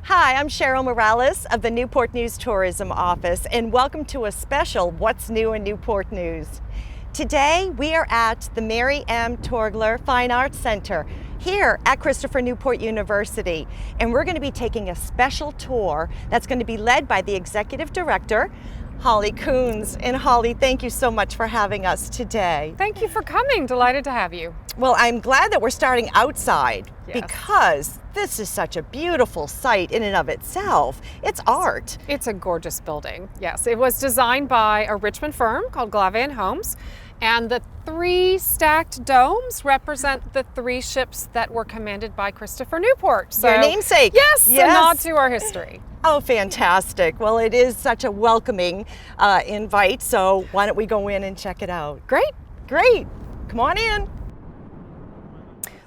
Hi, I'm Cheryl Morales of the Newport News Tourism Office, and welcome to a special What's New in Newport News. Today we are at the Mary M. Torggler Fine Arts Center here at Christopher Newport University, and we're going to be taking a special tour that's going to be led by the Executive Director, Holly Koons. And Holly, thank you so much for having us today. Thank you for coming. Delighted to have you. Well, I'm glad that we're starting outside. Yes. Because this is such a beautiful site in and of itself. It's art. It's a gorgeous building. Yes, it was designed by a Richmond firm called Glave & Homes, and the three stacked domes represent the three ships that were commanded by Christopher Newport. So, your namesake. Yes, a nod to our history. Oh, fantastic. Well, it is such a welcoming invite, so why don't we go in and check it out? Great. Great. Come on in.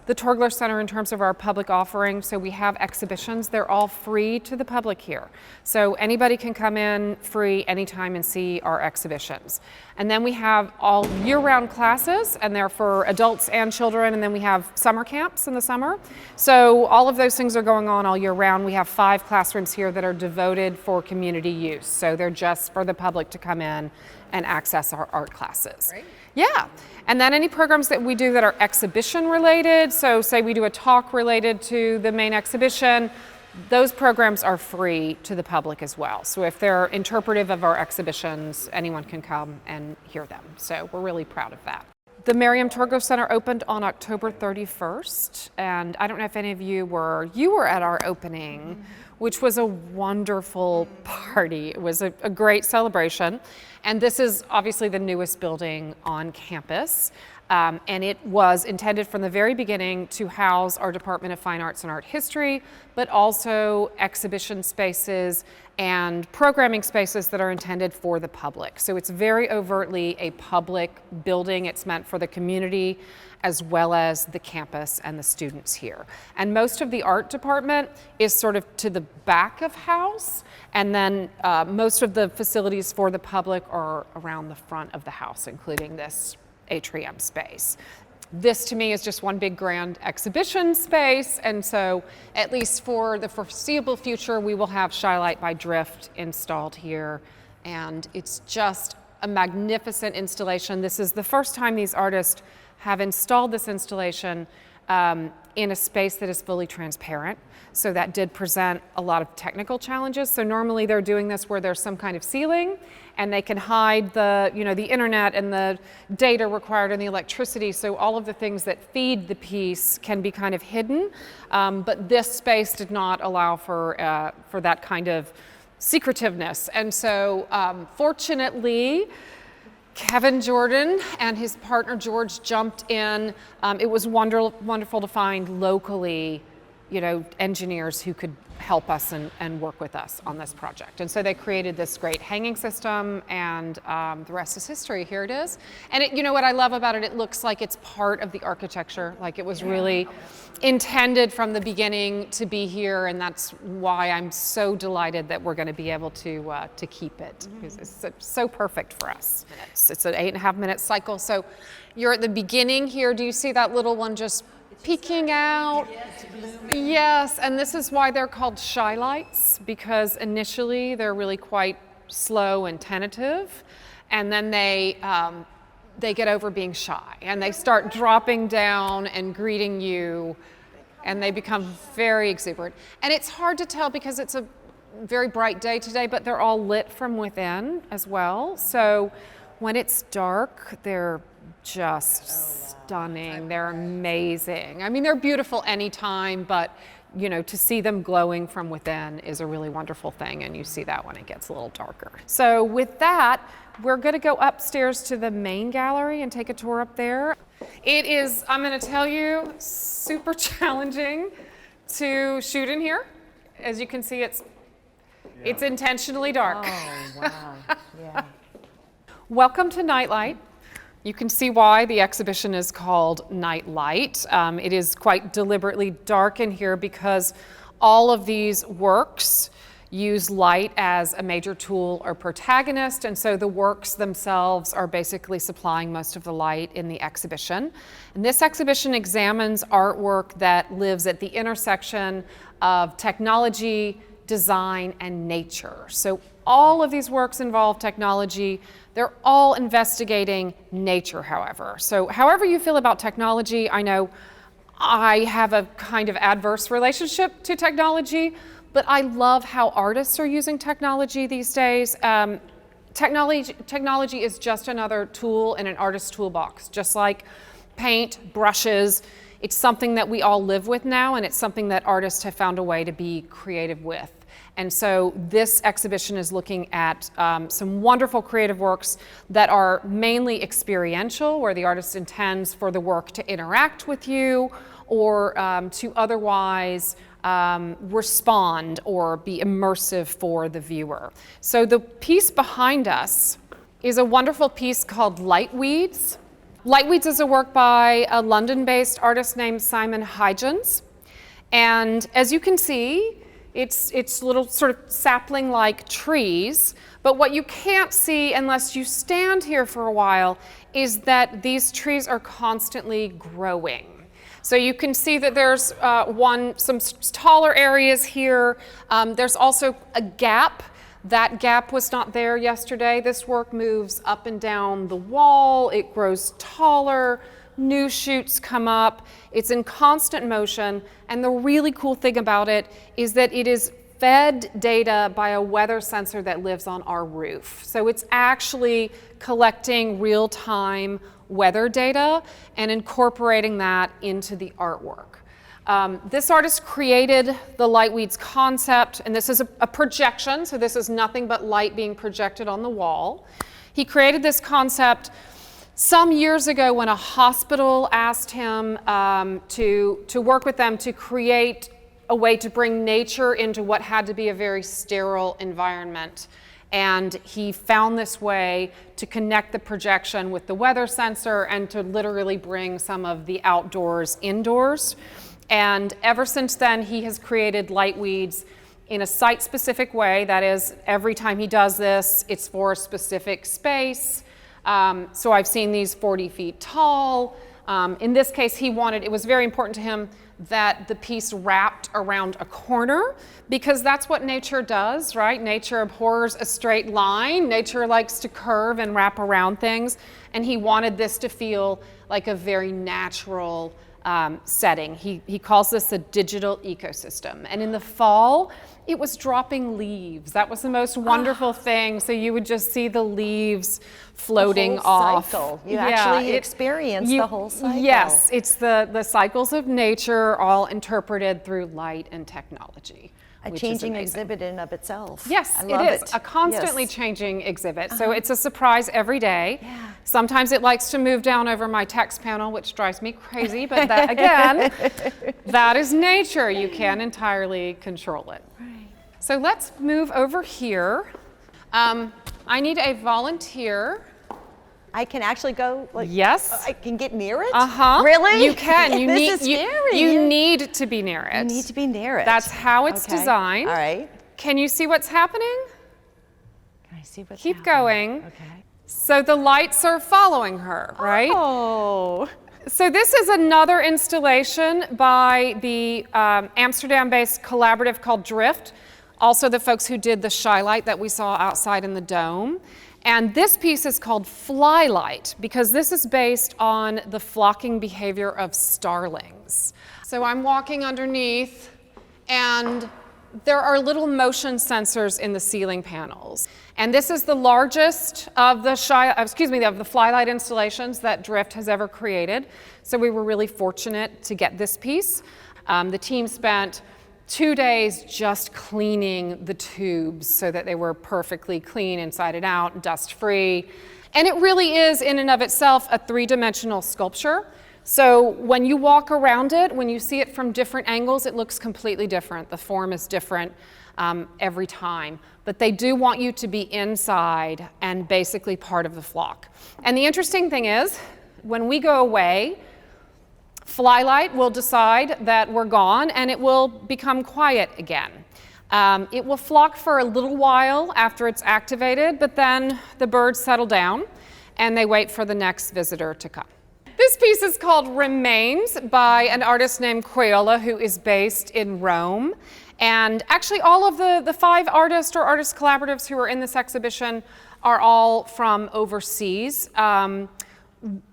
The Torggler Center, in terms of our public offering, so we have exhibitions. They're all free to the public here. So anybody can come in free anytime and see our exhibitions. And then we have all year-round classes, and they're for adults and children, and then we have summer camps in the summer. So all of those things are going on all year round. We have 5 classrooms here that are devoted for community use. So they're just for the public to come in and access our art classes. Great. Yeah, and then any programs that we do that are exhibition related, so say we do a talk related to the main exhibition, those programs are free to the public as well. So if they're interpretive of our exhibitions, anyone can come and hear them. So we're really proud of that. The Mary M. Torggler Center opened on October 31st, and I don't know if any of you were at our opening, which was a wonderful party. It was a great celebration. And this is obviously the newest building on campus. And it was intended from the very beginning to house our Department of Fine Arts and Art History, but also exhibition spaces and programming spaces that are intended for the public. So it's very overtly a public building. It's meant for the community as well as the campus and the students here. And most of the art department is sort of to the back of house, and then most of the facilities for the public are around the front of the house, including this atrium space. This to me is just one big grand exhibition space, and so at least for the foreseeable future we will have Shylight by Drift installed here, and it's just a magnificent installation. This is the first time these artists have installed this installation in a space that is fully transparent. So that did present a lot of technical challenges. So normally they're doing this where there's some kind of ceiling and they can hide the internet and the data required and the electricity. So all of the things that feed the piece can be kind of hidden. But this space did not allow for that kind of secretiveness. And so fortunately, Kevin Jordan and his partner George jumped in. It was wonderful to find locally, engineers who could help us and work with us on this project. And so they created this great hanging system, and the rest is history. Here it is. And what I love about it, it looks like it's part of the architecture, like it was really intended from the beginning to be here, and that's why I'm so delighted that we're going to be able to keep it, because it's so perfect for us. It's an 8.5-minute cycle. So you're at the beginning here. Do you see that little one just peeking out? Yes, and this is why they're called Shylights, because initially they're really quite slow and tentative, and then they get over being shy and they start dropping down and greeting you, and they become very exuberant. And it's hard to tell because it's a very bright day today, but they're all lit from within as well. So when it's dark, they're just stunning. They're amazing. I mean, they're beautiful anytime, but to see them glowing from within is a really wonderful thing, and you see that when it gets a little darker. So with that, we're going to go upstairs to the main gallery and take a tour up there. It is, I'm going to tell you, super challenging to shoot in here. As you can see, it's intentionally dark. Oh, wow. Yeah. Welcome to Nightlight. You can see why the exhibition is called Nightlight. It is quite deliberately dark in here because all of these works use light as a major tool or protagonist, and so the works themselves are basically supplying most of the light in the exhibition. And this exhibition examines artwork that lives at the intersection of technology, design, and nature. So all of these works involve technology. They're all investigating nature, however. So however you feel about technology, I know I have a kind of adverse relationship to technology, but I love how artists are using technology these days. Technology is just another tool in an artist's toolbox, just like paint, brushes. It's something that we all live with now, and it's something that artists have found a way to be creative with. And so this exhibition is looking at some wonderful creative works that are mainly experiential, where the artist intends for the work to interact with you or to otherwise respond or be immersive for the viewer. So the piece behind us is a wonderful piece called Lightweeds. Lightweeds is a work by a London-based artist named Simon Huygens. And as you can see, it's little sort of sapling-like trees, but what you can't see unless you stand here for a while is that these trees are constantly growing. So you can see that there's some taller areas here. There's also a gap. That gap was not there yesterday. This work moves up and down the wall. It grows taller. New shoots come up. It's in constant motion. And the really cool thing about it is that it is fed data by a weather sensor that lives on our roof. So it's actually collecting real-time weather data and incorporating that into the artwork. This artist created the Lightweeds concept, and this is a projection, so this is nothing but light being projected on the wall. He created this concept some years ago when a hospital asked him to work with them to create a way to bring nature into what had to be a very sterile environment. And he found this way to connect the projection with the weather sensor and to literally bring some of the outdoors indoors. And ever since then, he has created Lightweeds in a site-specific way. That is, every time he does this, it's for a specific space. So I've seen these 40 feet tall. In this case, it was very important to him that the piece wrapped around a corner, because that's what nature does, right? Nature abhors a straight line. Nature likes to curve and wrap around things. And he wanted this to feel like a very natural setting. He calls this a digital ecosystem. And in the fall, it was dropping leaves. That was the most wonderful thing. So you would just see the leaves floating off. Cycle. You actually experience the whole cycle. Yes, it's the cycles of nature all interpreted through light and technology. A changing exhibit in and of itself. Yes, it is. A constantly changing exhibit. So it's a surprise every day. Yeah. Sometimes it likes to move down over my text panel, which drives me crazy, but that, again, that is nature. You can't entirely control it. Right. So let's move over here. I need a volunteer. I can actually go, yes. I can get near it? Uh-huh. Really? You can. This is scary. You need to be near it. You need to be near it. That's how it's designed. All right. Can you see what's happening? Can I see what's Keep happening? going. Okay. So the lights are following her, right? Oh. So this is another installation by the Amsterdam-based collaborative called Drift, also the folks who did the shylight that we saw outside in the dome. And this piece is called Flylight because this is based on the flocking behavior of starlings. So I'm walking underneath, and there are little motion sensors in the ceiling panels. And this is the largest of the Flylight installations that Drift has ever created. So we were really fortunate to get this piece. The team spent 2 days just cleaning the tubes so that they were perfectly clean inside and out, dust-free. And it really is, in and of itself, a three-dimensional sculpture. So when you walk around it, when you see it from different angles, it looks completely different. The form is different every time. But they do want you to be inside and basically part of the flock. And the interesting thing is, when we go away, Flylight will decide that we're gone and it will become quiet again. It will flock for a little while after it's activated, but then the birds settle down and they wait for the next visitor to come. This piece is called Remains by an artist named Crayola, who is based in Rome. And actually all of the 5 artists or artist collaboratives who are in this exhibition are all from overseas,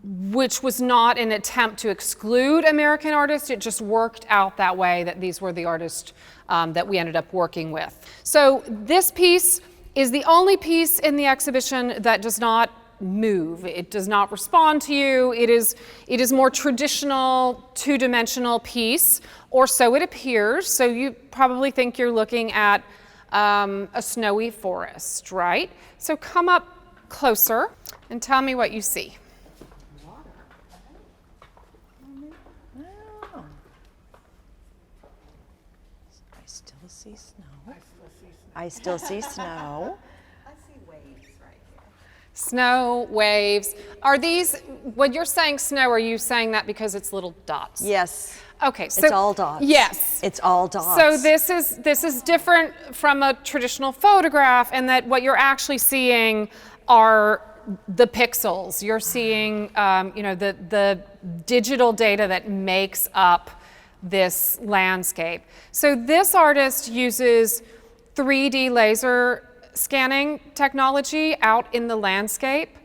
which was not an attempt to exclude American artists. It just worked out that way that these were the artists that we ended up working with. So this piece is the only piece in the exhibition that does not move. It does not respond to you. It is more traditional, two-dimensional piece, or so it appears. So you probably think you're looking at a snowy forest, right? So come up closer and tell me what you see. I still see snow. I still see snow. Snow, waves. Are these, when you're saying snow, are you saying that because it's little dots? Yes. Okay, so it's all dots. Yes. It's all dots. So this is different from a traditional photograph in that what you're actually seeing are the pixels. You're seeing the digital data that makes up this landscape. So this artist uses 3D laser scanning technology out in the landscape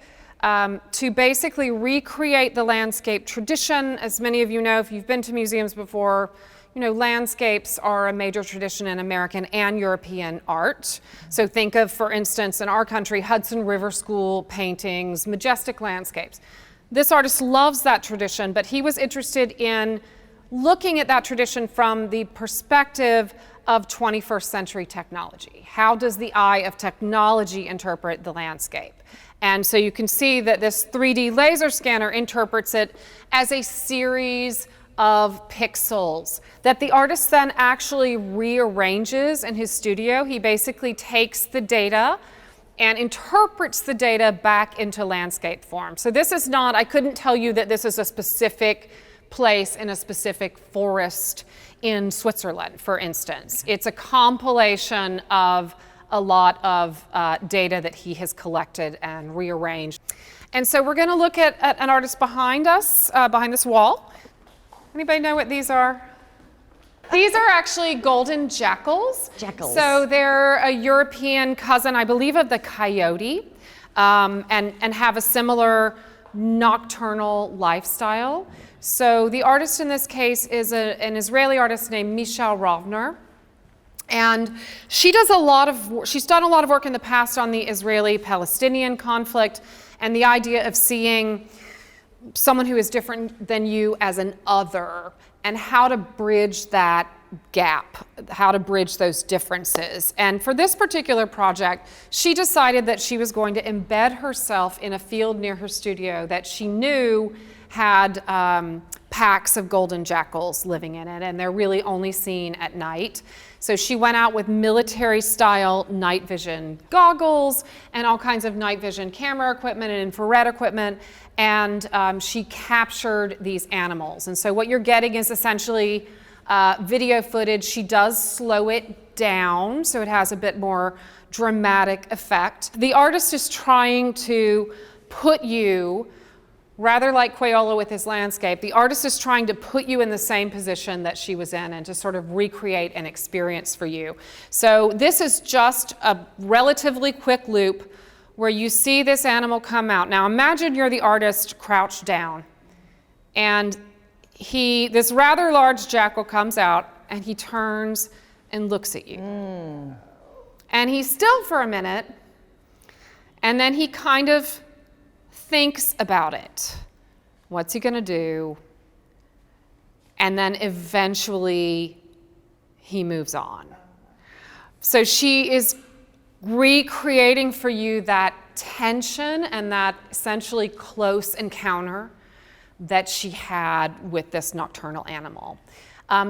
to basically recreate the landscape tradition. As many of you know, if you've been to museums before, landscapes are a major tradition in American and European art. So think of, for instance, in our country, Hudson River School paintings, majestic landscapes. This artist loves that tradition, but he was interested in looking at that tradition from the perspective of 21st century technology. How does the eye of technology interpret the landscape? And so you can see that this 3D laser scanner interprets it as a series of pixels that the artist then actually rearranges in his studio. He basically takes the data and interprets the data back into landscape form. So this is not, I couldn't tell you that this is a specific place in a specific forest in Switzerland, for instance. It's a compilation of a lot of data that he has collected and rearranged. And so we're going to look at an artist behind us, behind this wall. Anybody know what these are? These are actually golden jackals. Jackals. So they're a European cousin, I believe, of the coyote, and have a similar nocturnal lifestyle. So the artist in this case is an Israeli artist named Michal Rovner. And she's done a lot of work in the past on the Israeli-Palestinian conflict and the idea of seeing someone who is different than you as an other and how to bridge that gap, how to bridge those differences. And for this particular project, she decided that she was going to embed herself in a field near her studio that she knew had packs of golden jackals living in it, and they're really only seen at night. So she went out with military-style night vision goggles and all kinds of night vision camera equipment and infrared equipment, and she captured these animals. And so what you're getting is essentially video footage. She does slow it down, so it has a bit more dramatic effect. The artist is trying to put you, rather like Crayola with his landscape, the artist is trying to put you in the same position that she was in and to sort of recreate an experience for you. So this is just a relatively quick loop where you see this animal come out. Now imagine you're the artist crouched down, and this rather large jackal comes out and he turns and looks at you. And he's still for a minute, and then he kind of thinks about it. What's he going to do? And then eventually he moves on. So she is recreating for you that tension and that essentially close encounter that she had with this nocturnal animal.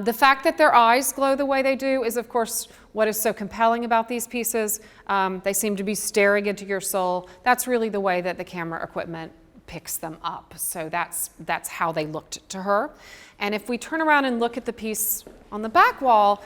The fact that their eyes glow the way they do is, of course, what is so compelling about these pieces. They seem to be staring into your soul. That's really the way that the camera equipment picks them up. So that's how they looked to her. And if we turn around and look at the piece on the back wall,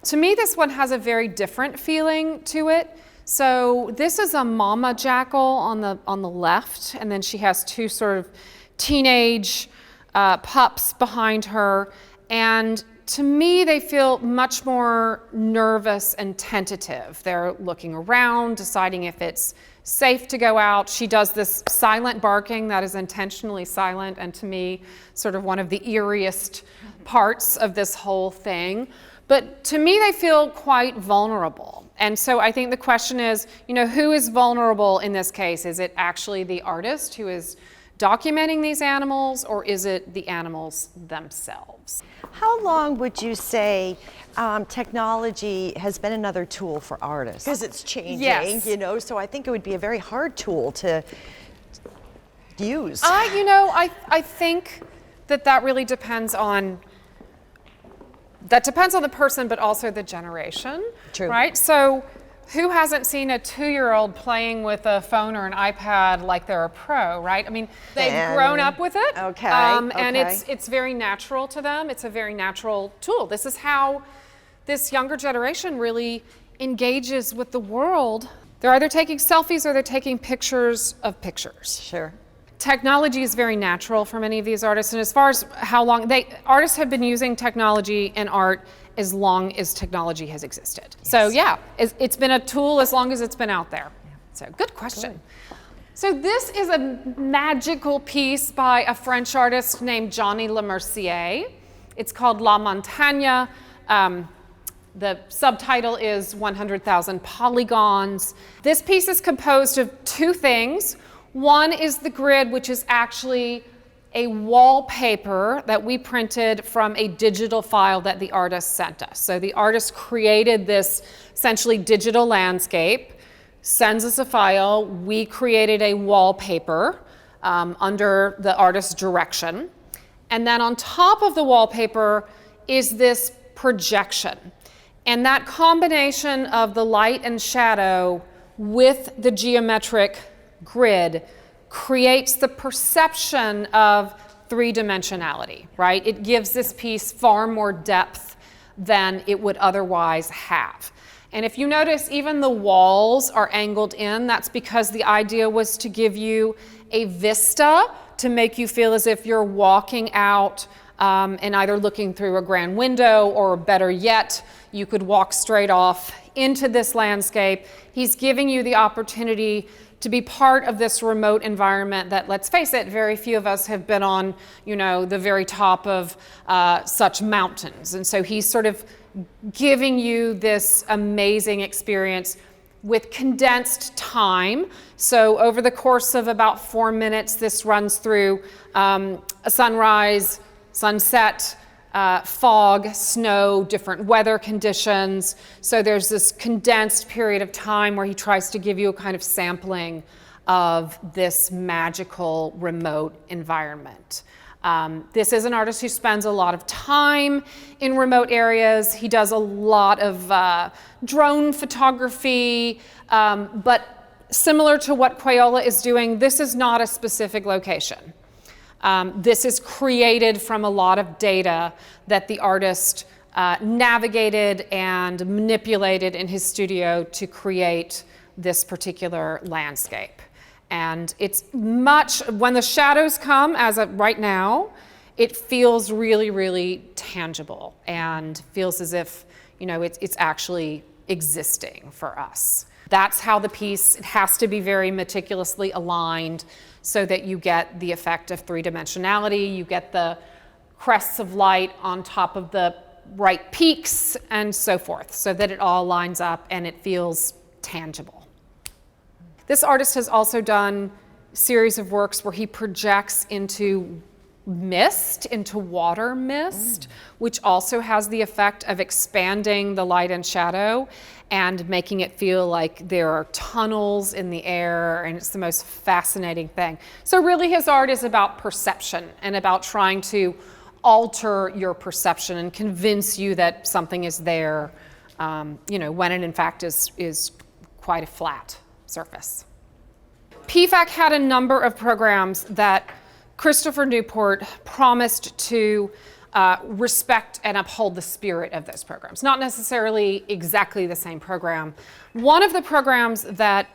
To me, this one has a very different feeling to it. So this is a mama jackal on the left, and then she has two sort of teenage pups behind her. And to me, they feel much more nervous and tentative. They're looking around, deciding if it's safe to go out. She does this silent barking that is intentionally silent, and to me, sort of one of the eeriest parts of this whole thing. But to me, they feel quite vulnerable. And so I think the question is, who is vulnerable in this case? Is it actually the artist who is documenting these animals, or is it the animals themselves? How long would you say technology has been another tool for artists? Because it's changing, Yes. So I think it would be a very hard tool to use. I think that really depends on the person, but also the generation. True. Right? So who hasn't seen a 2-year-old playing with a phone or an iPad like they're a pro, right? I mean, they've grown up with it. Okay. And it's very natural to them. It's a very natural tool. This is how this younger generation really engages with the world. They're either taking selfies or they're taking pictures of pictures. Sure. Technology is very natural for many of these artists, and as far as how long, artists have been using technology in art as long as technology has existed. Yes. So yeah, it's been a tool as long as it's been out there. Yeah. So good question. Good. So this is a magical piece by a French artist named Johnny Lemercier. It's called La Montagne. The subtitle is 100,000 Polygons. This piece is composed of two things. One is the grid, which is actually a wallpaper that we printed from a digital file that the artist sent us. So the artist created this essentially digital landscape, sends us a file. We created a wallpaper under the artist's direction. And then on top of the wallpaper is this projection. And that combination of the light and shadow with the geometric grid creates the perception of three-dimensionality, right? It gives this piece far more depth than it would otherwise have. And if you notice, even the walls are angled in. That's because the idea was to give you a vista, to make you feel as if you're walking out and either looking through a grand window, or better yet, you could walk straight off into this landscape. He's giving you the opportunity to be part of this remote environment that, let's face it, very few of us have been on, the very top of such mountains. And so he's sort of giving you this amazing experience with condensed time. So over the course of about 4 minutes, this runs through a sunrise, sunset, fog, snow, different weather conditions. So there's this condensed period of time where he tries to give you a kind of sampling of this magical remote environment. This is an artist who spends a lot of time in remote areas. He does a lot of drone photography, but similar to what Crayola is doing, this is not a specific location. This is created from a lot of data that the artist navigated and manipulated in his studio to create this particular landscape. And it's when the shadows come, as of right now, it feels really, really tangible and feels as if, it's actually existing for us. That's how the piece, it has to be very meticulously aligned so that you get the effect of three-dimensionality, you get the crests of light on top of the right peaks and so forth, so that it all lines up and it feels tangible. This artist has also done a series of works where he projects into mist, into water mist, which also has the effect of expanding the light and shadow and making it feel like there are tunnels in the air, and it's the most fascinating thing. So really his art is about perception and about trying to alter your perception and convince you that something is there, when it in fact is quite a flat surface. PFAC had a number of programs that Christopher Newport promised to respect and uphold the spirit of those programs. Not necessarily exactly the same program. One of the programs that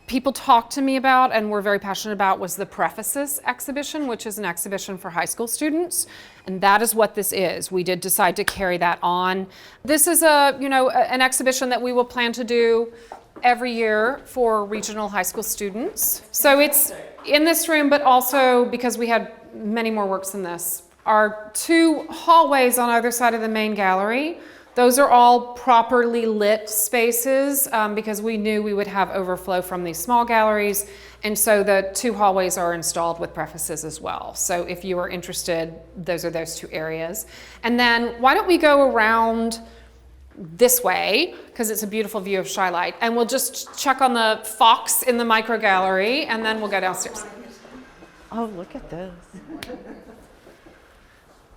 people talked to me about and were very passionate about was the Prefaces exhibition, which is an exhibition for high school students, and that is what this is. We did decide to carry that on. This is an exhibition that we will plan to do every year for regional high school students. So it's in this room, but also because we had many more works than this. Our 2 hallways on either side of the main gallery, those are all properly lit spaces because we knew we would have overflow from these small galleries. And so the 2 hallways are installed with Prefaces as well. So if you are interested, those are those 2 areas. And then why don't we go around this way, because it's a beautiful view of Shylight, and we'll just check on the fox in the micro gallery, and then we'll go downstairs. Oh, look at this.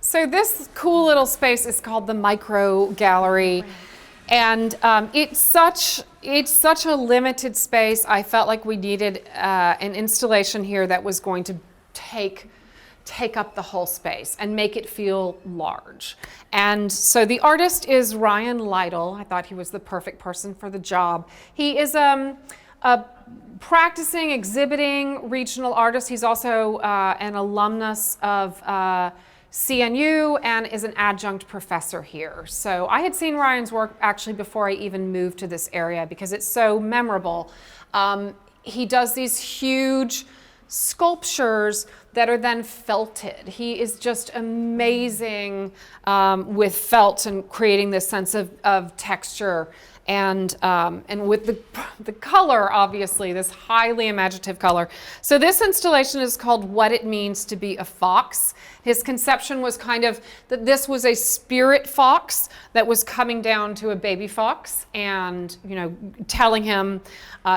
So this cool little space is called the Micro Gallery, and it's such a limited space. I felt like we needed an installation here that was going to take up the whole space and make it feel large. And so the artist is Ryan Lytle. I thought he was the perfect person for the job. He is a practicing, exhibiting regional artist. He's also an alumnus of CNU and is an adjunct professor here. So I had seen Ryan's work actually before I even moved to this area because it's so memorable. He does these huge sculptures that are then felted. He is just amazing with felt and creating this sense of texture. And with the color, obviously, this highly imaginative color. So this installation is called What It Means to Be a Fox. His conception was kind of that this was a spirit fox that was coming down to a baby fox and, telling him,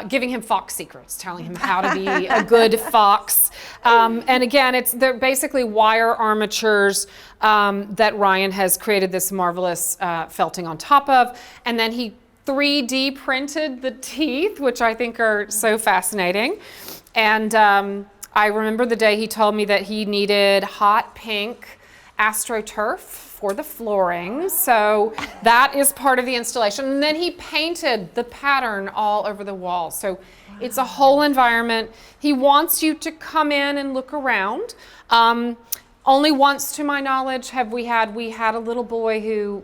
giving him fox secrets, telling him how to be a good fox. And again, they're basically wire armatures that Ryan has created this marvelous felting on top of. And then he 3D printed the teeth, which I think are so fascinating. And I remember the day he told me that he needed hot pink AstroTurf for the flooring. So that is part of the installation. And then he painted the pattern all over the wall. So it's a whole environment. He wants you to come in and look around. Only once, to my knowledge, we had a little boy who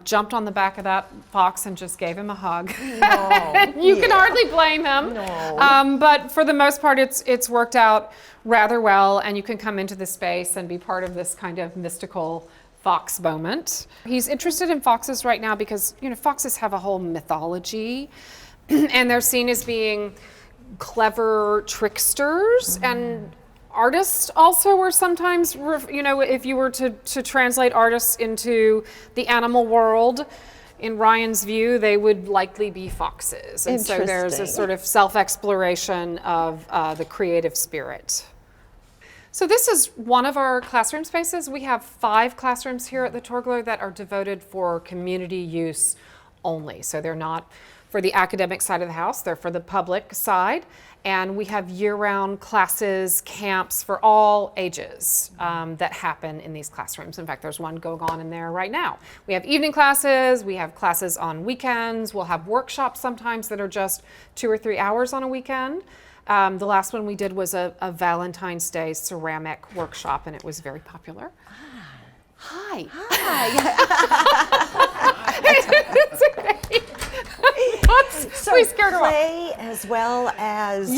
jumped on the back of that fox and just gave him a hug. No. You can hardly blame him. No. But for the most part, it's worked out rather well, and you can come into the space and be part of this kind of mystical fox moment. He's interested in foxes right now because foxes have a whole mythology, and they're seen as being clever tricksters and artists also were sometimes, if you were to translate artists into the animal world, in Ryan's view, they would likely be foxes. And so there's a sort of self-exploration of the creative spirit. So this is one of our classroom spaces. We have 5 classrooms here at the Torggler that are devoted for community use only. So they're not for the academic side of the house, they're for the public side. And we have year-round classes, camps for all ages that happen in these classrooms. In fact, there's one going on in there right now. We have evening classes, we have classes on weekends, we'll have workshops sometimes that are just 2 or 3 hours on a weekend. The last one we did was a Valentine's Day ceramic workshop, and it was very popular. Hi. It's okay. So we scared clay as well as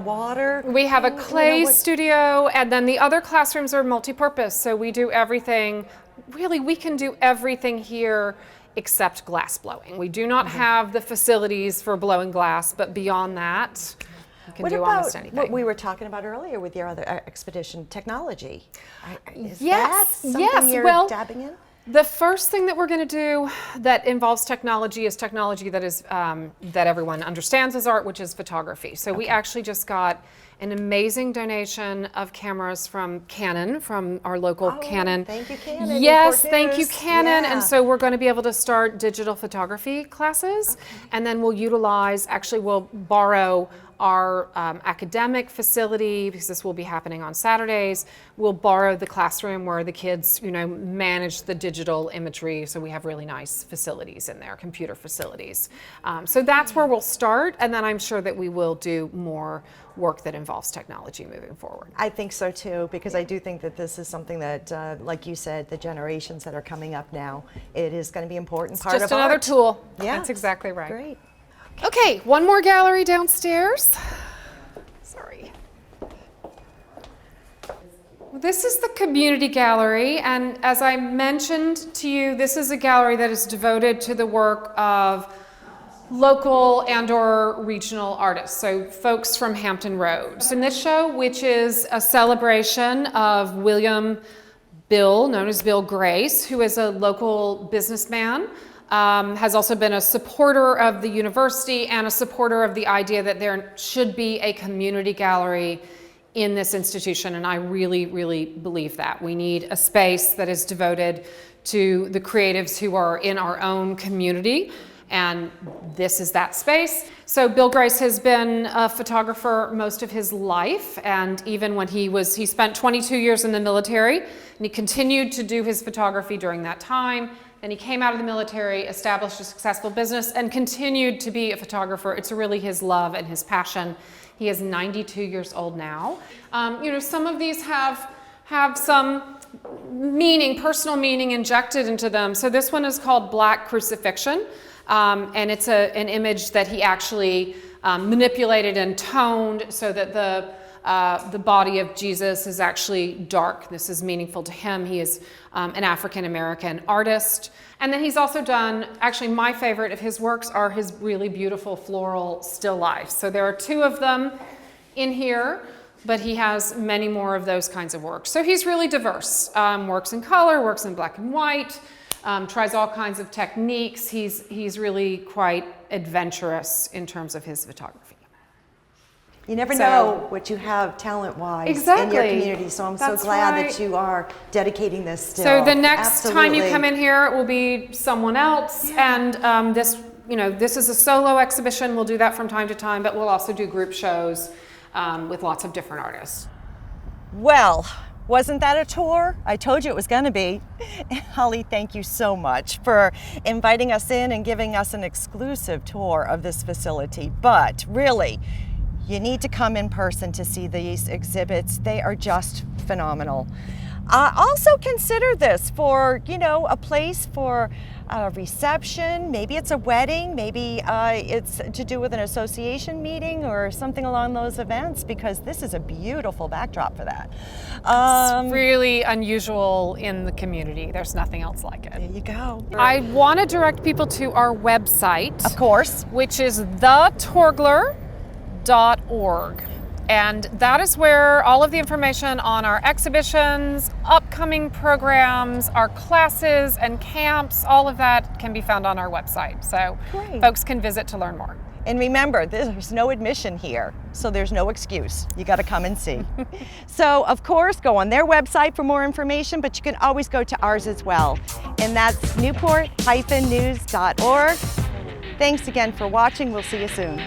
water. We have a clay studio, and then the other classrooms are multi-purpose. So we do everything. Really, we can do everything here except glass blowing. We do not have the facilities for blowing glass, but beyond that, you can do almost anything. What we were talking about earlier with your other expedition, technology? Is yes, that something you're dabbing in? The first thing that we're going to do that involves technology is technology that is that everyone understands as art, which is photography. So we actually just got an amazing donation of cameras from Canon, from our local Canon. Thank you, Canon. Yes, thank you, Canon. Yeah. And so we're going to be able to start digital photography classes, and then we'll borrow our academic facility, because this will be happening on Saturdays, we'll borrow the classroom where the kids, manage the digital imagery. So we have really nice facilities in there, computer facilities. So that's where we'll start, and then I'm sure that we will do more work that involves technology moving forward. I think so too, because I do think that this is something that, like you said, the generations that are coming up now, it is going to be an important part of Just another art. tool. Yeah, That's exactly right. Great. Okay, one more gallery downstairs. Sorry. This is the community gallery, and as I mentioned to you, this is a gallery that is devoted to the work of local and/or regional artists, so folks from Hampton Roads. In this show, which is a celebration of William Bill, known as Bill Grace, who is a local businessman, has also been a supporter of the university and a supporter of the idea that there should be a community gallery in this institution, and I really, really believe that. We need a space that is devoted to the creatives who are in our own community, and this is that space. So Bill Grace has been a photographer most of his life, and even when he spent 22 years in the military, and he continued to do his photography during that time. Then he came out of the military, established a successful business, and continued to be a photographer. It's really his love and his passion. He is 92 years old now. Some of these have some meaning, personal meaning injected into them. So this one is called Black Crucifixion. And it's an image that he actually manipulated and toned so that the body of Jesus is actually dark. This is meaningful to him. He is an African-American artist. And then he's also done, actually my favorite of his works are his really beautiful floral still lifes. So there are two of them in here, but he has many more of those kinds of works. So he's really diverse. Works in color, works in black and white, tries all kinds of techniques. He's really quite adventurous in terms of his photography. You never know what you have talent-wise in your community, so I'm so glad that you are dedicating this still. So the next time you come in here, it will be someone else, and this is a solo exhibition. We'll do that from time to time, but we'll also do group shows with lots of different artists. Well, wasn't that a tour? I told you it was going to be. Holly, thank you so much for inviting us in and giving us an exclusive tour of this facility. But really, you need to come in person to see these exhibits. They are just phenomenal. Also consider this for, a place for a reception. Maybe it's a wedding. Maybe it's to do with an association meeting or something along those events, because this is a beautiful backdrop for that. It's really unusual in the community. There's nothing else like it. There you go. I want to direct people to our website. Of course. Which is thetorggler.org. And that is where all of the information on our exhibitions, upcoming programs, our classes and camps, all of that can be found on our website. So folks can visit to learn more. And remember, there's no admission here, so there's no excuse. You got to come and see. So, of course, go on their website for more information, but you can always go to ours as well. And that's newport-news.org. Thanks again for watching. We'll see you soon.